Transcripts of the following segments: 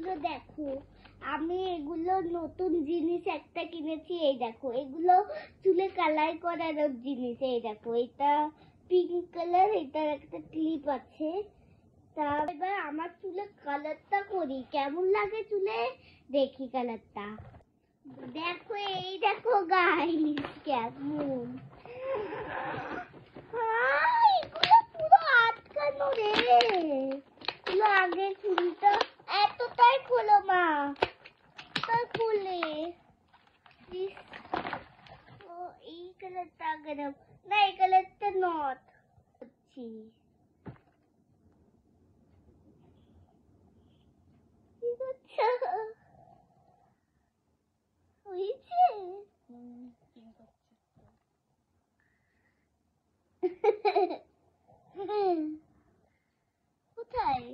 এগুলো দেখো, আমি এগুলো নতুন জিনিস একটা কিনেছি। এই দেখো, এগুলো চুলে কালার করার জিনিস। এই দেখো, এটা পিঙ্ক কালার, এটার একটা ক্লিপ আছে। তা এবার আমার চুলে কালারটা করি, কেমন লাগে চুলে দেখি কালারটা। দেখো, এই দেখো গাইস, কেমন এগুলো পুরো আটকানো রে। এগুলো আগে চুলটা এতটাই খোলো মা, তাই খুলে ও এই কালারটা আগে দাও না, এই কালারটা নট হচ্ছি। হয়েছে কোথায়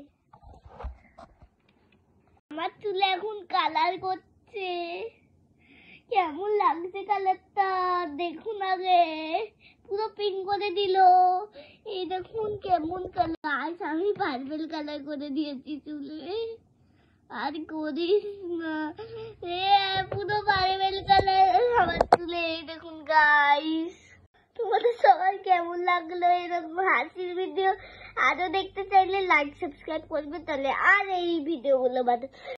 আমার চুলে এখন কালার করছে, কেমন লাগছে কালারটা দেখুন। আগে পুরো পিঙ্ক করে দিল, এই দেখুন কেমন কালার। আমি পার্পল কালার করে দিয়েছি চুলে, আর করিস না পুরো পার্পল কালার আমার চুলে। এই দেখুন গাইস, তোমাদের সবার কেমন লাগলো এরকম হাসির ভিডিও? আরো দেখতে চাইলে লাইক সাবস্ক্রাইব করবে তাহলে, আর এই ভিডিওগুলো